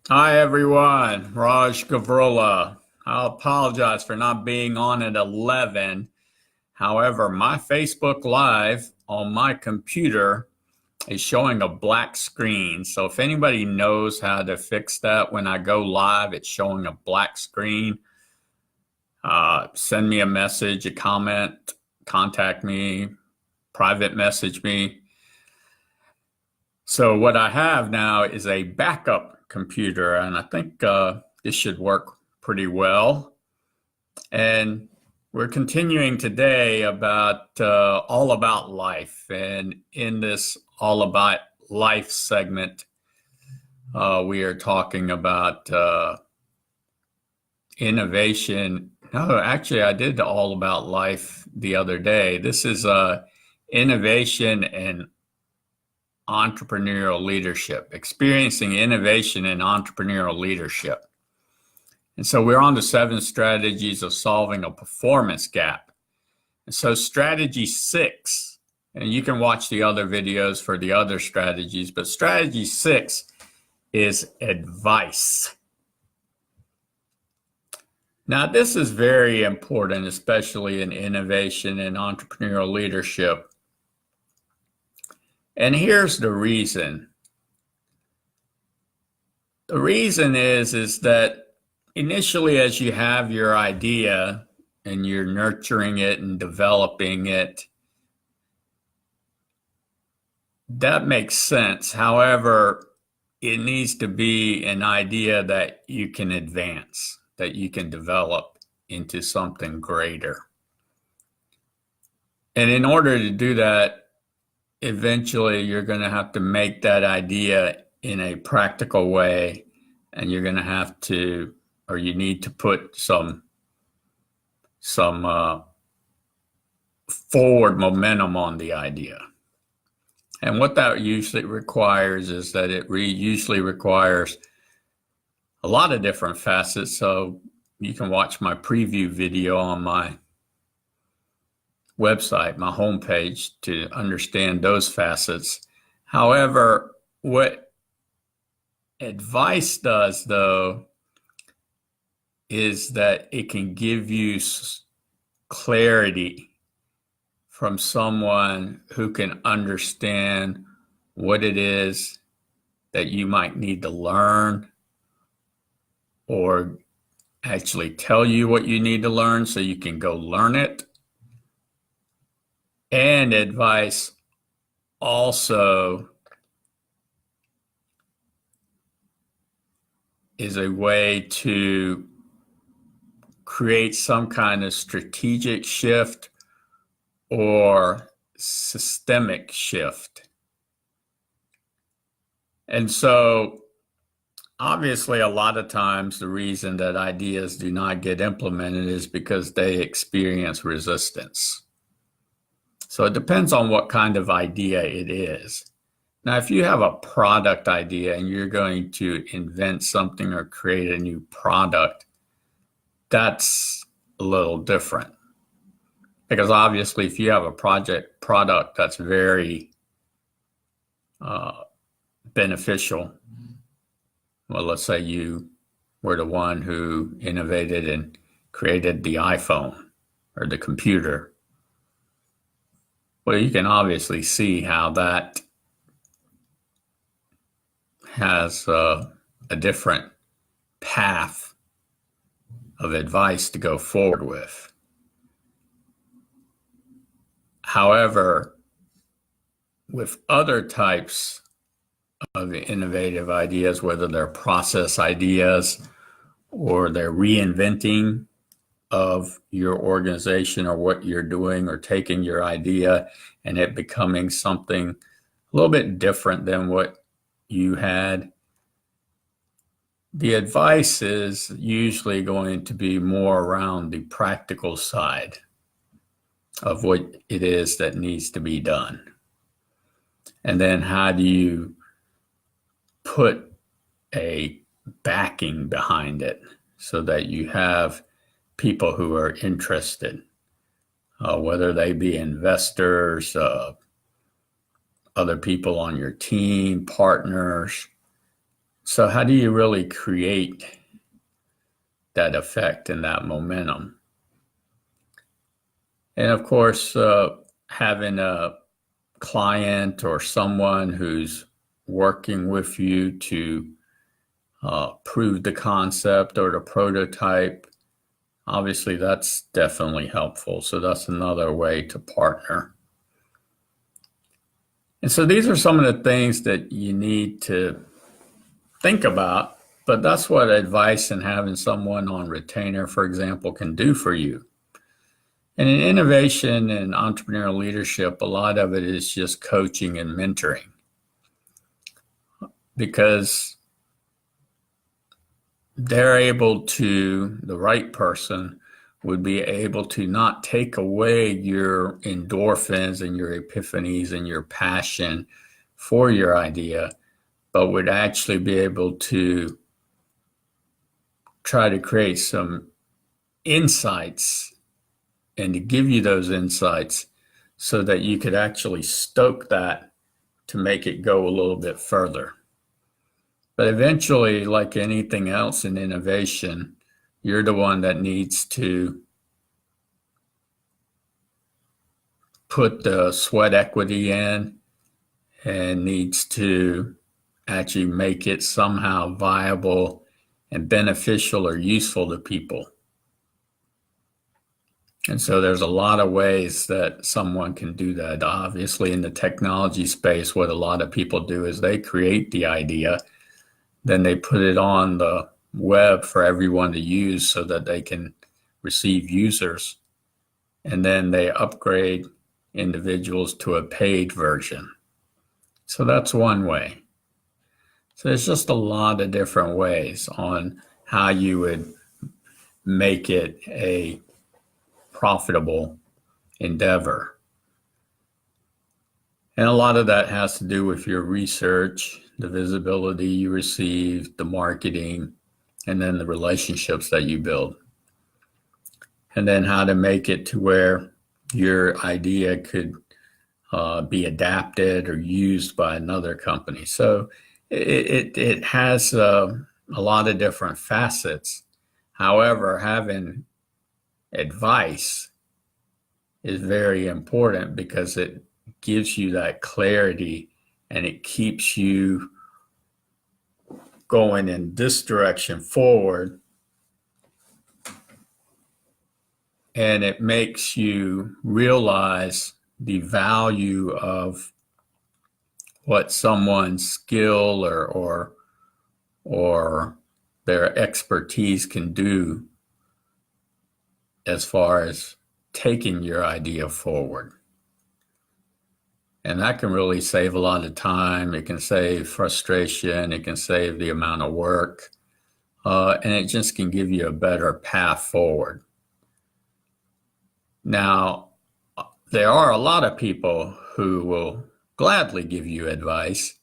Hi everyone, Raj Gavrola. I'll apologize for not being on at 11. However, my Facebook Live on my computer is showing a black screen. So if anybody knows how to fix that when I go live, it's showing a black screen. Send me a message, a comment, contact me, private message me. So what I have now is a backup computer, and I think this should work pretty well. And we're continuing today about all about life. And in this all about life segment, we are talking about innovation. No, actually, I did all about life the other day. This is innovation and entrepreneurial leadership, experiencing innovation and entrepreneurial leadership. And so we're on to 7 strategies of solving a performance gap. And so strategy 6, and you can watch the other videos for the other strategies, but strategy 6 is advice. Now, this is very important, especially in innovation and entrepreneurial leadership. And here's the reason. The reason is that initially, as you have your idea and you're nurturing it and developing it, that makes sense. However, it needs to be an idea that you can advance, that you can develop into something greater. And in order to do that, eventually you're going to have to make that idea in a practical way, and you're going to have to, or you need to put some forward momentum on the idea. And what that usually requires is that it usually requires a lot of different facets. So you can watch my preview video on my website, my homepage, to understand those facets. However, what advice does, though, is that it can give you clarity from someone who can understand what it is that you might need to learn, or actually tell you what you need to learn so you can go learn it. And advice also is a way to create some kind of strategic shift or systemic shift. And so obviously, a lot of times the reason that ideas do not get implemented is because they experience resistance. So it depends on what kind of idea it is. Now, if you have a product idea and you're going to invent something or create a new product, that's a little different. Because obviously, if you have a product that's very beneficial, well, let's say you were the one who innovated and created the iPhone or the computer. Well, you can obviously see how that has a different path of advice to go forward with. However, with other types of innovative ideas, whether they're process ideas or they're reinventing of your organization or what you're doing, or taking your idea and it becoming something a little bit different than what you had, the advice is usually going to be more around the practical side of what it is that needs to be done. And then how do you put a backing behind it so that you have people who are interested, whether they be investors, other people on your team, partners, So how do you really create that effect and that momentum? And of course, having a client or someone who's working with you to prove the concept or the prototype, obviously that's definitely helpful. So that's another way to partner. And so these are some of the things that you need to think about, but that's what advice and having someone on retainer, for example, can do for you. And in innovation and entrepreneurial leadership, a lot of it is just coaching and mentoring because they're able to, the right person would be able to not take away your endorphins and your epiphanies and your passion for your idea, but would actually be able to try to create some insights and to give you those insights so that you could actually stoke that to make it go a little bit further. But eventually, like anything else in innovation, you're the one that needs to put the sweat equity in and needs to actually make it somehow viable and beneficial or useful to people. And so there's a lot of ways that someone can do that. Obviously, in the technology space, what a lot of people do is they create the idea, then they put it on the web for everyone to use so that they can receive users. And then they upgrade individuals to a paid version. So that's one way. So there's just a lot of different ways on how you would make it a profitable endeavor. And a lot of that has to do with your research, the visibility you receive, the marketing, and then the relationships that you build. And then how to make it to where your idea could be adapted or used by another company. So it has a lot of different facets. However, having advice is very important because it gives you that clarity and it keeps you going in this direction forward, and it makes you realize the value of what someone's skill or their expertise can do as far as taking your idea forward. And that can really save a lot of time. It can save frustration. It can save the amount of work. And it just can give you a better path forward. Now, there are a lot of people who will gladly give you advice,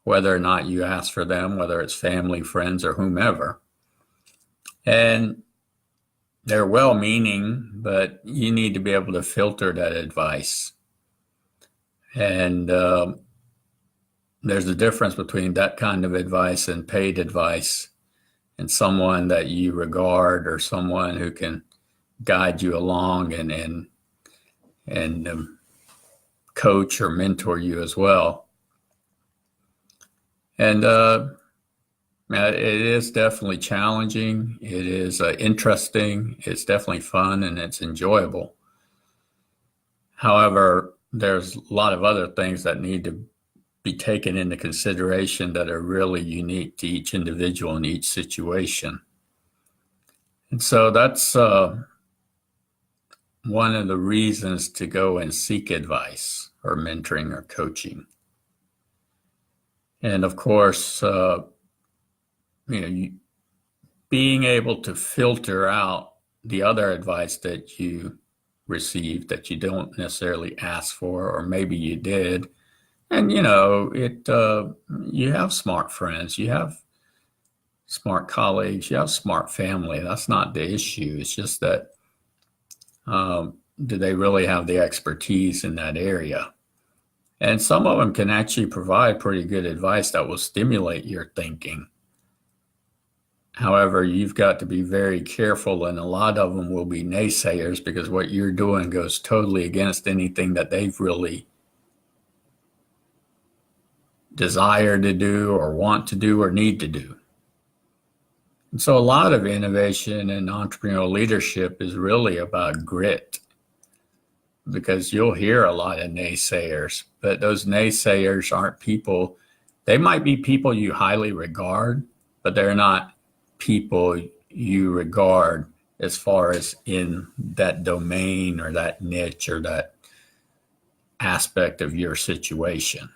whether or not you ask for them, whether it's family, friends, or whomever. And they're well-meaning, but you need to be able to filter that advice. And there's a difference between that kind of advice and paid advice and someone that you regard or someone who can guide you along and coach or mentor you as well. And it is definitely challenging. It is interesting. It's definitely fun and it's enjoyable. However, there's a lot of other things that need to be taken into consideration that are really unique to each individual in each situation. And so that's one of the reasons to go and seek advice or mentoring or coaching. And of course, being able to filter out the other advice that you received that you don't necessarily ask for, or maybe you did. And you have smart friends, you have smart colleagues, you have smart family. That's not the issue. It's just that do they really have the expertise in that area? And some of them can actually provide pretty good advice that will stimulate your thinking However, you've got to be very careful, and a lot of them will be naysayers because what you're doing goes totally against anything that they've really desired to do or want to do or need to do. And so a lot of innovation and entrepreneurial leadership is really about grit, because you'll hear a lot of naysayers, but those naysayers aren't people, they might be people you highly regard, but they're not people you regard as far as in that domain or that niche or that aspect of your situation.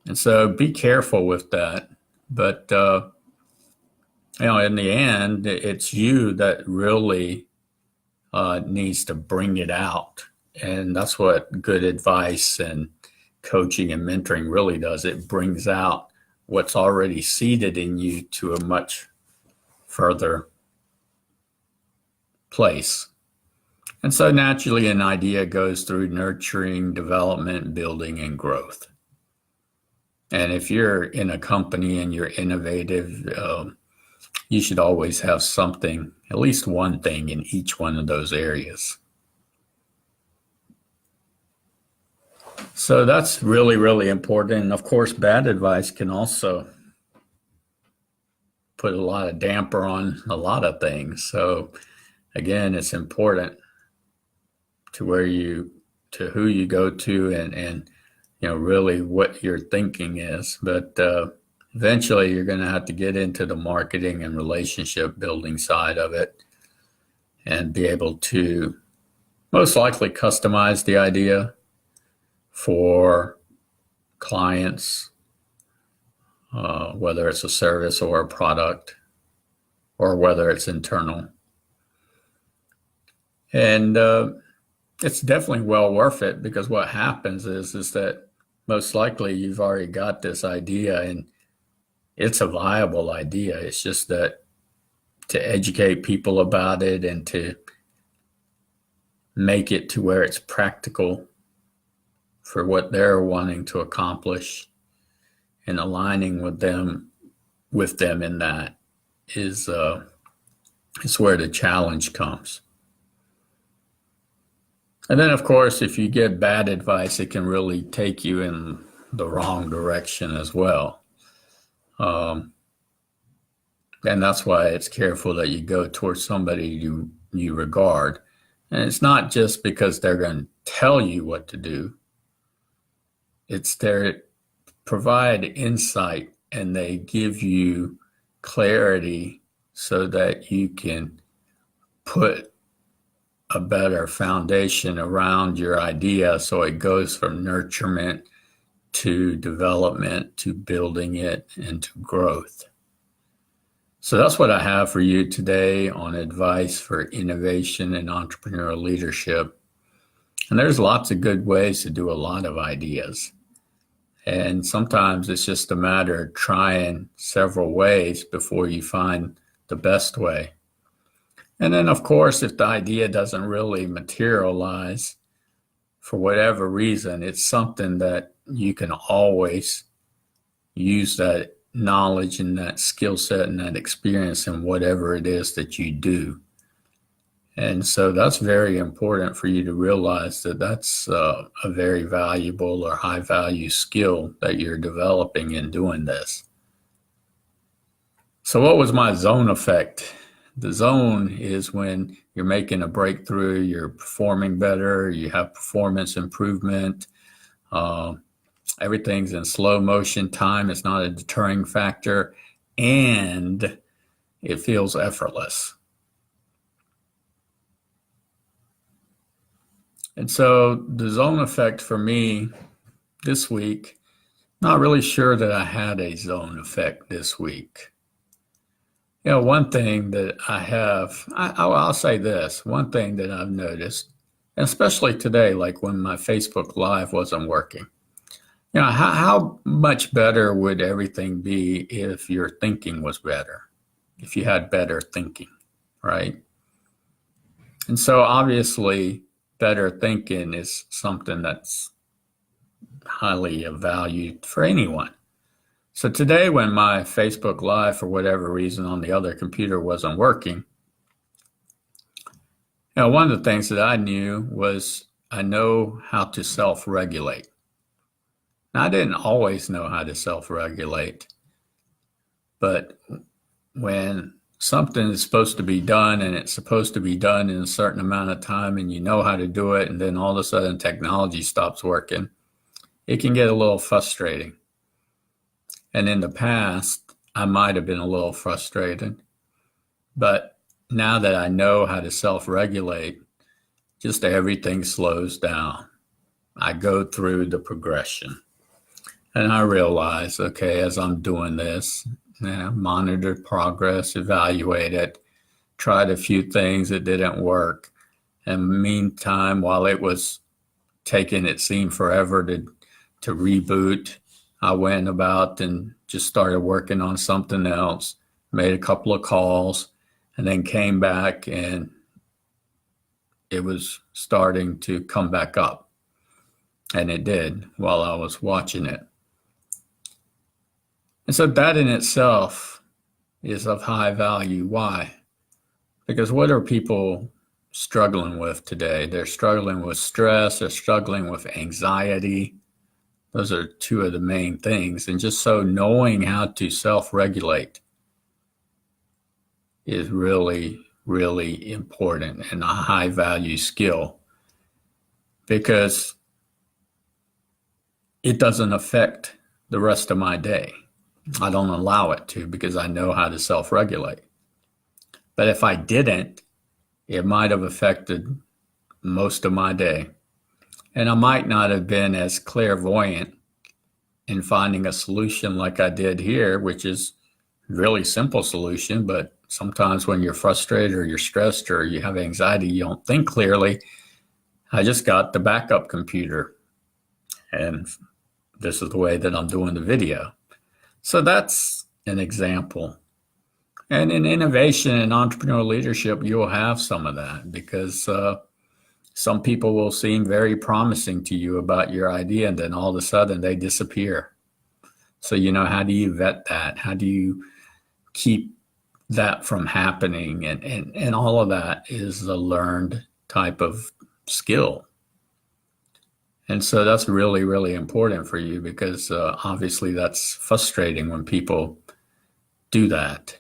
And so be careful with that. But, in the end, it's you that really needs to bring it out. And that's what good advice and coaching and mentoring really does. It brings out what's already seeded in you to a much further place. And so naturally, an idea goes through nurturing, development, building, and growth. And if you're in a company and you're innovative, you should always have something, at least one thing in each one of those areas. So that's really, really important. And of course, bad advice can also put a lot of damper on a lot of things. So again, it's important to who you go to and really what your thinking is. But eventually you're going to have to get into the marketing and relationship building side of it and be able to most likely customize the idea for clients, whether it's a service or a product, or whether it's internal. And it's definitely well worth it, because what happens is that most likely you've already got this idea and it's a viable idea. It's just that to educate people about it and to make it to where it's practical for what they're wanting to accomplish and aligning with them in that is where the challenge comes. And then, of course, if you get bad advice, it can really take you in the wrong direction as well. And that's why it's careful that you go towards somebody you regard. And it's not just because they're going to tell you what to do. It's they provide insight and they give you clarity so that you can put a better foundation around your idea, so it goes from nurturement to development to building it and to growth. So that's what I have for you today on advice for innovation and entrepreneurial leadership. And there's lots of good ways to do a lot of ideas. And sometimes it's just a matter of trying several ways before you find the best way. And then, of course, if the idea doesn't really materialize for whatever reason, it's something that you can always use that knowledge and that skill set and that experience in whatever it is that you do. And so that's very important for you to realize that that's a very valuable or high value skill that you're developing in doing this. So what was my zone effect? The zone is when you're making a breakthrough, you're performing better, you have performance improvement, everything's in slow motion, time is not a deterring factor, and it feels effortless. And so the zone effect for me this week, not really sure that I had a zone effect this week. One thing that I have, I'll say this, one thing that I've noticed, and especially today, like when my Facebook Live wasn't working, how much better would everything be if your thinking was better, if you had better thinking, right? And so obviously, better thinking is something that's highly valued for anyone. So today when my Facebook Live, for whatever reason, on the other computer wasn't working, one of the things that I knew was I know how to self-regulate. Now, I didn't always know how to self-regulate, but when something is supposed to be done and it's supposed to be done in a certain amount of time and you know how to do it, and then all of a sudden technology stops working, it can get a little frustrating. And in the past, I might have been a little frustrated, but now that I know how to self-regulate, just everything slows down. I go through the progression and I realize, okay, as I'm doing this, monitor progress, evaluate it, tried a few things that didn't work. And meantime, while it was taking, it seemed forever to reboot, I went about and just started working on something else, made a couple of calls, and then came back and it was starting to come back up. And it did while I was watching it. And so that in itself is of high value. Why? Because what are people struggling with today? They're struggling with stress, they're struggling with anxiety. Those are two of the main things. And just so knowing how to self-regulate is really, really important and a high value skill, because it doesn't affect the rest of my day. I don't allow it to, because I know how to self-regulate. But if I didn't, it might have affected most of my day. And I might not have been as clairvoyant in finding a solution like I did here, which is a really simple solution. But sometimes when you're frustrated or you're stressed or you have anxiety, you don't think clearly. I just got the backup computer, and this is the way that I'm doing the video. So that's an example. And in innovation and entrepreneurial leadership, you'll have some of that, because some people will seem very promising to you about your idea, and then all of a sudden they disappear. So, how do you vet that? How do you keep that from happening? And all of that is a learned type of skill. And so that's really, really important for you, because obviously that's frustrating when people do that.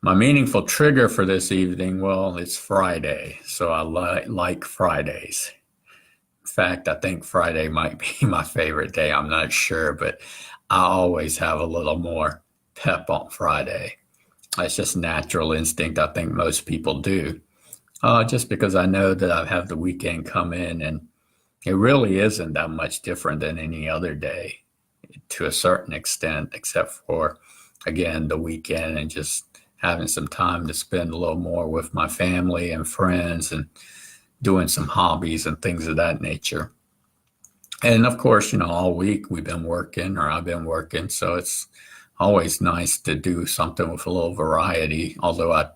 My meaningful trigger for this evening, well, it's Friday, so I like Fridays. In fact, I think Friday might be my favorite day. I'm not sure, but I always have a little more pep on Friday. It's just natural instinct. I think most people do, just because I know that I have the weekend come in, and it really isn't that much different than any other day to a certain extent, except for, again, the weekend and just having some time to spend a little more with my family and friends and doing some hobbies and things of that nature. And of course, all week we've been working, or I've been working. So it's always nice to do something with a little variety, although I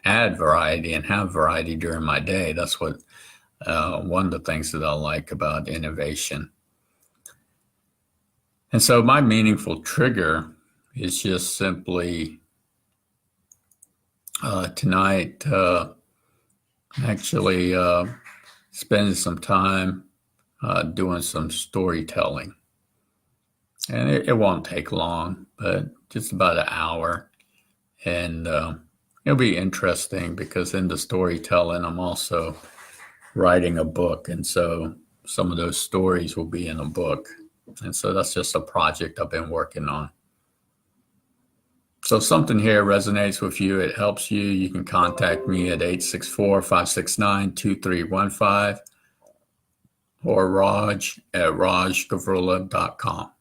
add variety and have variety during my day. That's what one of the things that I like about innovation. And so my meaningful trigger is just simply tonight, actually spending some time doing some storytelling. And it won't take long, but just about an hour. And it'll be interesting, because in the storytelling, I'm also writing a book. And so some of those stories will be in a book. And so that's just a project I've been working on. So if something here resonates with you, it helps you, you can contact me at 864-569-2315 or Raj at rajgavrula.com.